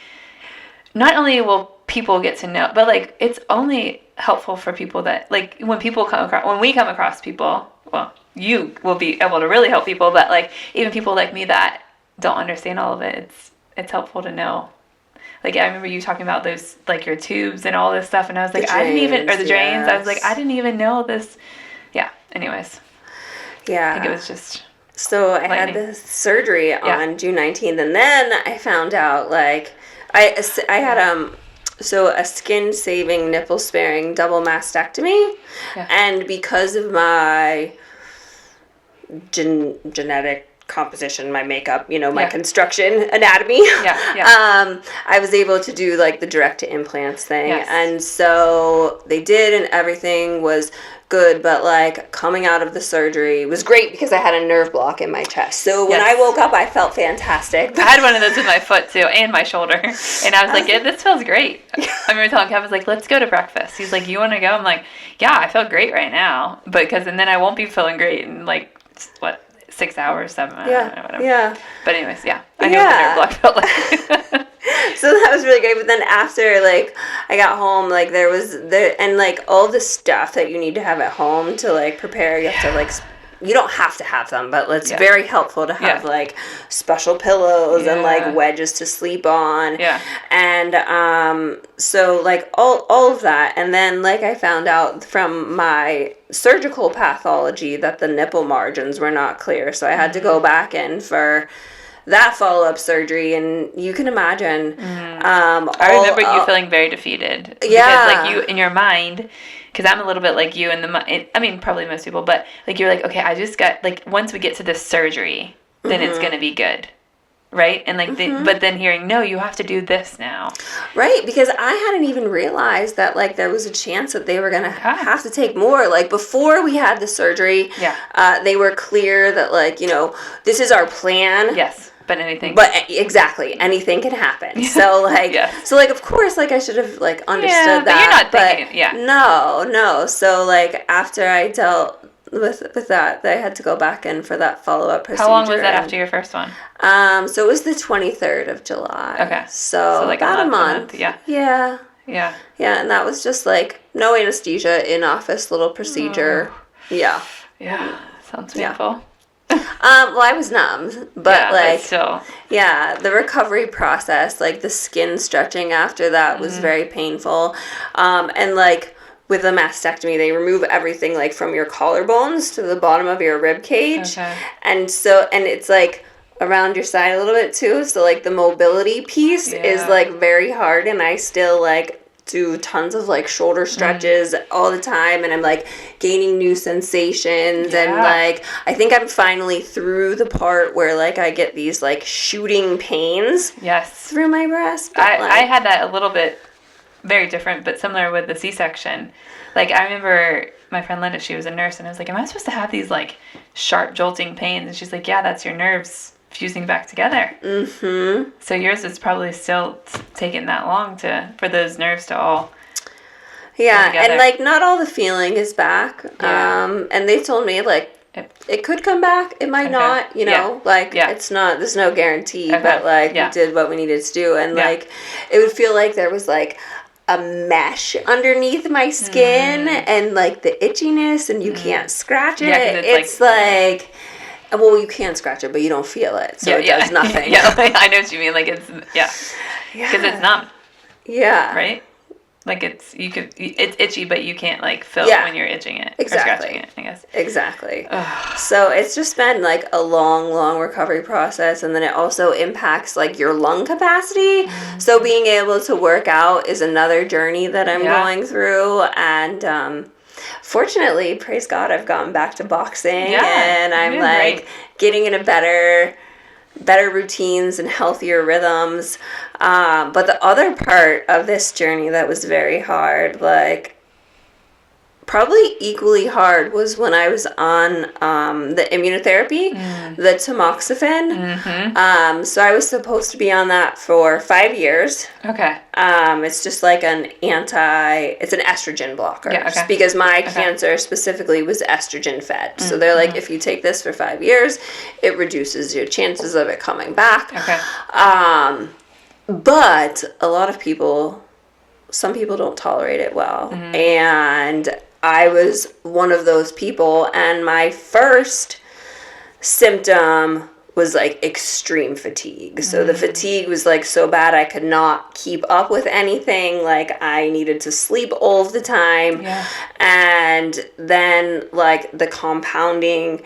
S1: not only will people get to know, but like it's only helpful for people that, like when we come across people, well, you will be able to really help people, but like even people like me that don't understand all of it, it's helpful to know. Like I remember you talking about those, like your tubes and all this stuff, and I was like, I didn't even, or the drains, yes. I was like, I didn't even know this. Yeah. Anyways. Yeah. I think it was just...
S2: So I had this surgery on June 19th, and then I found out, like, I had a skin-saving, nipple-sparing double mastectomy, and because of my genetic composition, my makeup, you know, my construction anatomy, I was able to do, like, the direct-to-implants thing, and so they did, and everything was good, but like coming out of the surgery was great because I had a nerve block in my chest. So when I woke up, I felt fantastic.
S1: I had one of those with my foot too, and my shoulder, and I was like, this feels great. I remember telling Kevin, I was like, let's go to breakfast. He's like, you want to go? I'm like, yeah, I feel great right now, and then I won't be feeling great in like 6 hours, 7 hours, whatever. Yeah. But anyways, I know what the nerve block felt like.
S2: So that was really great. But then after, like, I got home, like, and, like, all the stuff that you need to have at home to, like, prepare, you have to, like, you don't have to have them, but it's very helpful to have, like, special pillows and, like, wedges to sleep on. Yeah. And so, like, all of that. And then, like, I found out from my surgical pathology that the nipple margins were not clear. So I had to go back in for that follow-up surgery, and you can imagine.
S1: I remember you feeling very defeated. Yeah. Because, like, you, in your mind, because I'm a little bit like you I mean, probably most people, but, like, you're like, okay, I just got, like, once we get to this surgery, then it's going to be good. Right? And, like, but then hearing, no, you have to do this now.
S2: Right, because I hadn't even realized that, like, there was a chance that they were going to have to take more. Like, before we had the surgery, they were clear that, like, you know, this is our plan.
S1: Yes. But anything.
S2: But exactly, anything can happen. So like, of course, like I should have like understood that.
S1: But you're not thinking.
S2: No. So like after I dealt with that, I had to go back in for that follow-up procedure.
S1: How long was that after your first one?
S2: So it was the 23rd of July.
S1: Okay.
S2: So like about a month.
S1: Yeah.
S2: Yeah, and that was just like no anesthesia, in-office little procedure. Yeah.
S1: Sounds painful.
S2: Well, I was numb, but like,
S1: but still.
S2: The recovery process, like the skin stretching after that was very painful. And like with a mastectomy, they remove everything like from your collarbones to the bottom of your rib cage.
S1: Okay.
S2: And it's like around your side a little bit too. So like the mobility piece is like very hard, and I still like do tons of like shoulder stretches all the time, and I'm like gaining new sensations, and like I think I'm finally through the part where like I get these like shooting pains through my breast.
S1: I had that a little bit very different but similar with the C-section. Like I remember my friend Linda, she was a nurse, and I was like, am I supposed to have these like sharp jolting pains? And she's like, yeah, that's your nerves fusing back together. Mm-hmm. So yours is probably still taking that long for those nerves to all
S2: and like not all the feeling is back. And they told me like it could come back, it might not, you know, like it's not, there's no guarantee, but like we did what we needed to do, and like it would feel like there was like a mesh underneath my skin and like the itchiness, and you can't scratch it. It's like well, you can scratch it, but you don't feel it, so it does nothing.
S1: I know what you mean. Like it's because it's numb. Yeah. Right. Like it's itchy, but you can't like feel it when you're itching it or scratching it, I guess.
S2: Exactly. So it's just been like a long recovery process, and then it also impacts like your lung capacity. So being able to work out is another journey that I'm going through, and fortunately, praise God, I've gotten back to boxing, and I'm like getting in a better routines and healthier rhythms. But the other part of this journey that was very hard, like probably equally hard, was when I was on the immunotherapy, the tamoxifen. So I was supposed to be on that for 5 years. Okay. It's just like it's an estrogen blocker. Because my cancer specifically was estrogen fed. So they're like, if you take this for 5 years, it reduces your chances of it coming back. But a lot of people, some people don't tolerate it well. And I was one of those people, and my first symptom was like extreme fatigue. So the fatigue was like so bad I could not keep up with anything. Like I needed to sleep all of the time. And then like the compounding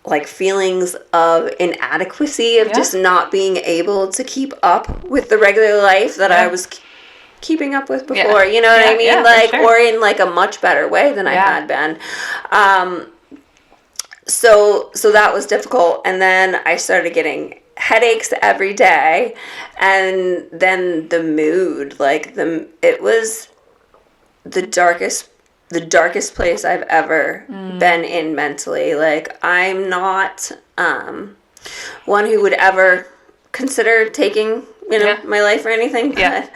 S2: like feelings of inadequacy of just not being able to keep up with the regular life that I was keeping up with before, you know what I mean? Like, or in like a much better way than I had been. So that was difficult. And then I started getting headaches every day, and then the mood, like it was the darkest place I've ever been in mentally. Like I'm not one who would ever consider taking my life or anything, but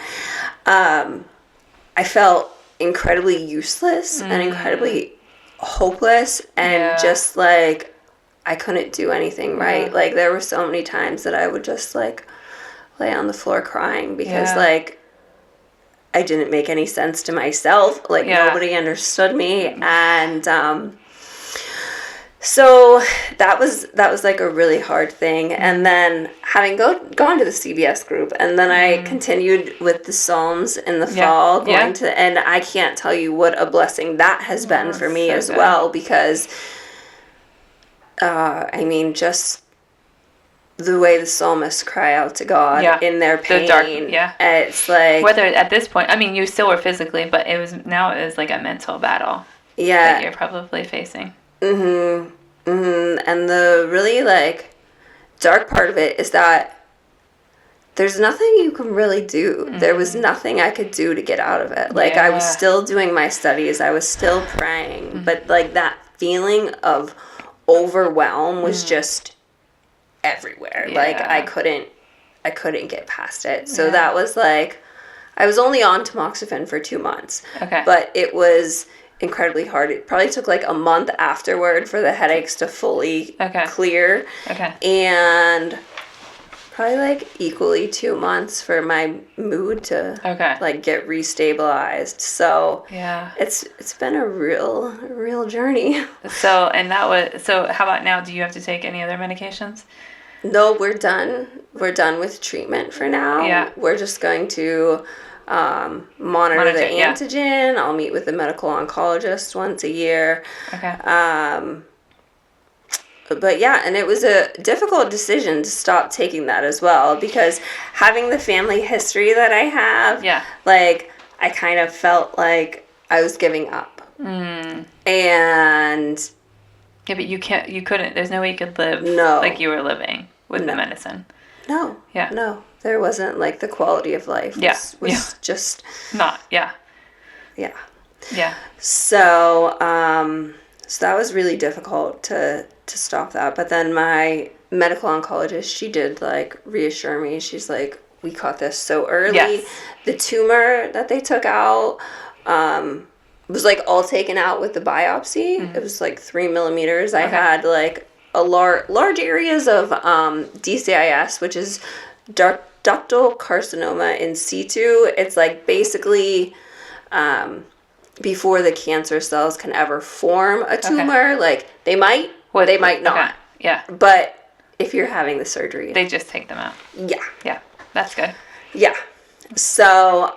S2: I felt incredibly useless and incredibly hopeless, and just like I couldn't do anything right. Like there were so many times that I would just like lay on the floor crying because like I didn't make any sense to myself. Like nobody understood me, and so that was like a really hard thing. And then having gone to the CBS group, and then I continued with the Psalms in the fall, going to, and I can't tell you what a blessing that has been for me as well, because I mean, just the way the psalmists cry out to God in their pain. The dark, it's like,
S1: whether at this point, I mean, you still were physically, but it was like a mental battle that you're probably facing.
S2: And the really like dark part of it is that there's nothing you can really do. There was nothing I could do to get out of it. Like I was still doing my studies, I was still praying, but like that feeling of overwhelm was just everywhere. Like I couldn't get past it. So that was like, I was only on tamoxifen for 2 months. But it was incredibly hard. It probably took like a month afterward for the headaches to fully clear. And probably like equally 2 months for my mood to like get restabilized. So it's been a real journey.
S1: So how about now? Do you have to take any other medications?
S2: No, we're done. We're done with treatment for now. We're just going to monitor the antigen. I'll meet with the medical oncologist once a year.
S1: Okay.
S2: But yeah, and it was a difficult decision to stop taking that as well, because having the family history that I have, like, I kind of felt like I was giving up. And
S1: yeah, but you couldn't, there's no way you could live like you were living with the medicine.
S2: No.
S1: Yeah.
S2: No. There wasn't, like, the quality of life was just
S1: not,
S2: Yeah.
S1: Yeah.
S2: So that was really difficult to stop that. But then my medical oncologist, she did, like, reassure me. She's like, we caught this so early.
S1: Yes.
S2: The tumor that they took out was, like, all taken out with the biopsy. It was, like, 3 millimeters. I had, like, a large areas of DCIS, which is ductal carcinoma in situ. It's, like, basically before the cancer cells can ever form a tumor. Like, they might, they might not.
S1: Okay. Yeah.
S2: But if you're having the surgery,
S1: they just take them out.
S2: Yeah.
S1: Yeah. That's good.
S2: Yeah. So,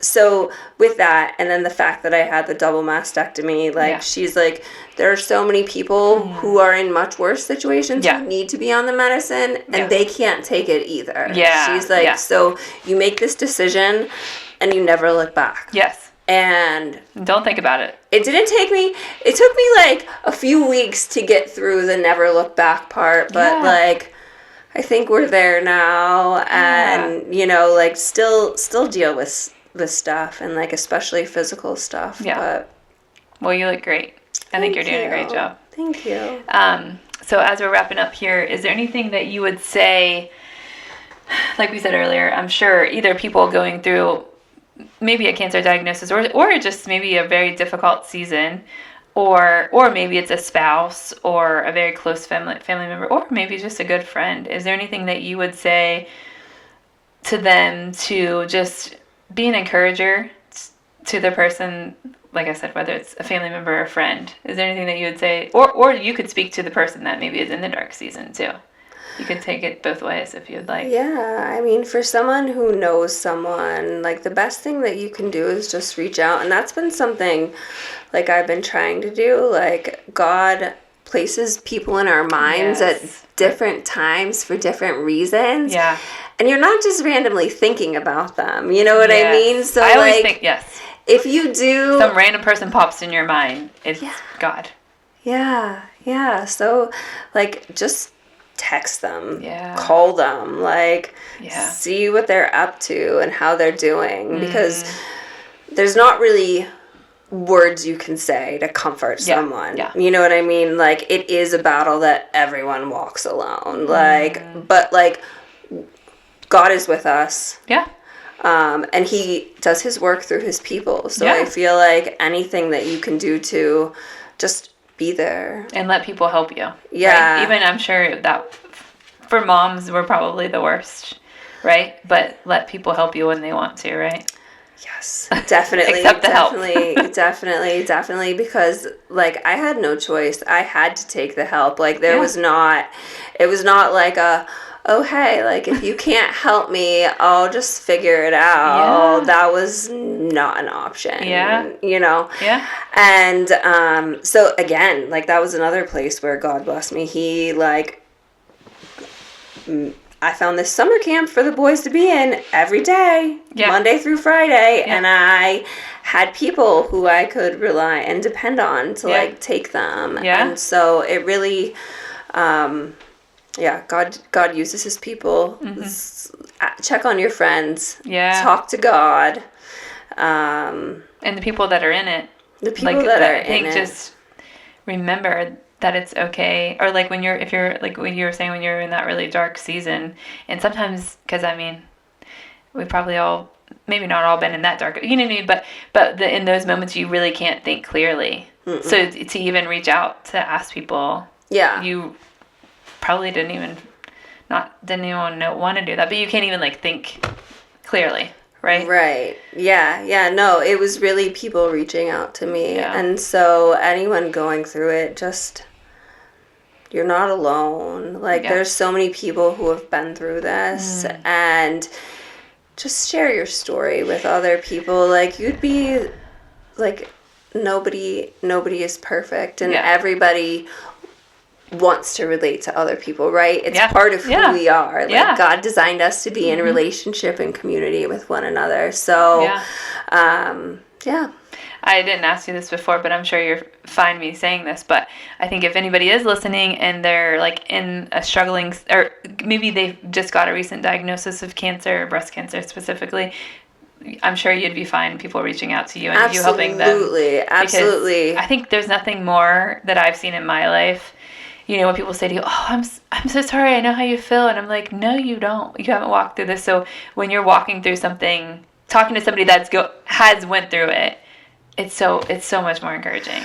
S2: so with that, and then the fact that I had the double mastectomy, like, she's like, there are so many people who are in much worse situations who need to be on the medicine, and they can't take it either.
S1: Yeah.
S2: She's like, so you make this decision, and you never look back.
S1: Yes.
S2: And
S1: don't think about it.
S2: It took me like a few weeks to get through the never look back part, but like, I think we're there now, and you know, like, still deal with stuff, and, like, especially physical stuff.
S1: Yeah.
S2: But
S1: well, you look great. I think you're doing a great job.
S2: Thank you.
S1: So as we're wrapping up here, is there anything that you would say, like we said earlier, I'm sure either people going through maybe a cancer diagnosis or just maybe a very difficult season, or maybe it's a spouse or a very close family member, or maybe just a good friend. Is there anything that you would say to them to just be an encourager to the person, like I said, whether it's a family member or a friend? Is there anything that you would say, or you could speak to the person that maybe is in the dark season too? You could take it both ways if you'd like.
S2: Yeah, I mean, for someone who knows someone, like, the best thing that you can do is just reach out. And that's been something, like, I've been trying to do. Like, God places people in our minds at different times for different reasons.
S1: Yeah.
S2: And you're not just randomly thinking about them. You know what I mean? So,
S1: I always think,
S2: if you do...
S1: some random person pops in your mind, it's God.
S2: Yeah. So, like, just text them, call them, like, see what they're up to and how they're doing, because there's not really words you can say to comfort someone. You know what I mean? Like, it is a battle that everyone walks alone. Like, but, like, God is with us.
S1: Yeah.
S2: And he does his work through his people. So I feel like anything that you can do to just be there
S1: and let people help you.
S2: Yeah.
S1: Right? Even I'm sure that for moms, we're probably the worst, right? But let people help you when they want to, right?
S2: Yes, definitely.
S1: Accept the help.
S2: definitely, because, like, I had no choice. I had to take the help. Like, it was not like oh, hey, like, if you can't help me, I'll just figure it out. Yeah. That was not an option.
S1: Yeah.
S2: You know?
S1: Yeah.
S2: And so, again, like, that was another place where God bless me. He, like, I found this summer camp for the boys to be in every day, Monday through Friday, and I had people who I could rely and depend on to, like, take them.
S1: Yeah.
S2: And so it really... God uses his people. Check on your friends.
S1: Yeah.
S2: Talk to God.
S1: And the people that are in it.
S2: The people that are in it.
S1: Just remember that it's okay. Or, like, when you were saying, when you're in that really dark season, and sometimes, because, I mean, we probably all, maybe not all been in that dark, you know what I mean? But in those moments, you really can't think clearly. So to even reach out to ask people. Yeah. You probably didn't even want to do that, but you can't even, like, think clearly, right?
S2: Right. Yeah. No, it was really people reaching out to me. Yeah. And so anyone going through it, just, you're not alone. Like, there's so many people who have been through this, and just share your story with other people. Like, you'd be, like, nobody is perfect, and everybody wants to relate to other people, right? It's part of who we are. Like, God designed us to be in relationship and community with one another. So,
S1: I didn't ask you this before, but I'm sure you're fine me saying this, but I think if anybody is listening and they're like in a struggling, or maybe they've just got a recent diagnosis of cancer, breast cancer specifically, I'm sure you'd be fine people reaching out to you and you helping them.
S2: Absolutely.
S1: I think there's nothing more that I've seen in my life. You know, when people say to you, "Oh, I'm so sorry, I know how you feel," and I'm like, "No, you don't. You haven't walked through this." So when you're walking through something, talking to somebody has went through it, it's so much more encouraging.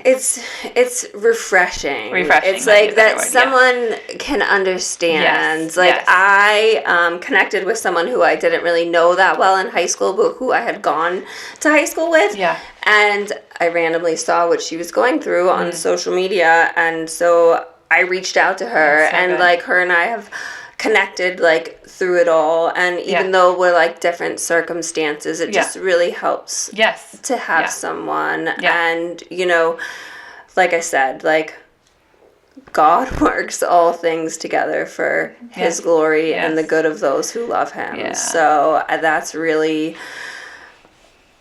S2: It's refreshing. It's like that someone can understand. I connected with someone who I didn't really know that well in high school, but who I had gone to high school with. Yeah. And I randomly saw what she was going through on social media, and so I reached out to her, and like her and I have connected like through it all, and even though we're like different circumstances, it just really helps to have someone. And you know, like I said, like God works all things together for his glory and the good of those who love him. So that's really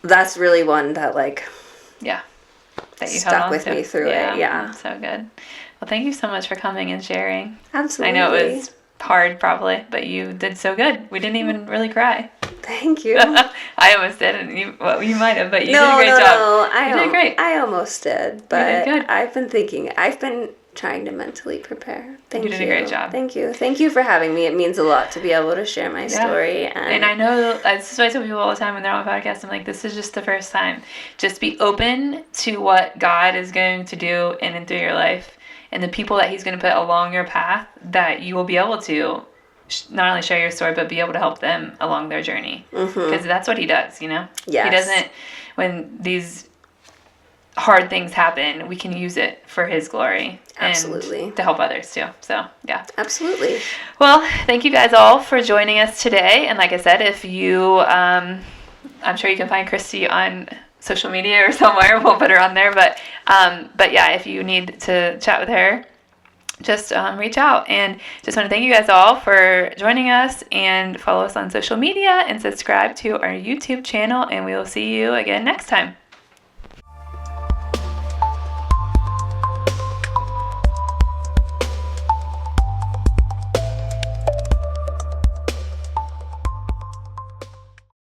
S2: one that like that you stuck with me through it.
S1: So good. Well, thank you so much for coming and sharing.
S2: Absolutely.
S1: I know it was hard probably, but you did so good. We didn't even really cry.
S2: Thank you.
S1: I almost did, and you might have, but you did a great job.
S2: No,
S1: you did great.
S2: I almost did, but
S1: you did good.
S2: I've been trying to mentally prepare. Thank you.
S1: You did a great job.
S2: Thank you for having me. It means a lot to be able to share my story.
S1: And I know, this is what I tell people all the time when they're on podcasts, I'm like, this is just the first time. Just be open to what God is going to do in and through your life, and the people that he's going to put along your path, that you will be able to not only share your story, but be able to help them along their journey. Because that's what he does, you know?
S2: Yes.
S1: He doesn't, when these hard things happen, we can use it for his glory.
S2: Absolutely.
S1: And to help others too. So, yeah.
S2: Absolutely.
S1: Well, thank you guys all for joining us today. And like I said, if you, I'm sure you can find Kristy on social media or somewhere. We'll put her on there. But yeah, if you need to chat with her, just reach out. And just want to thank you guys all for joining us, and follow us on social media and subscribe to our YouTube channel, and we will see you again next time.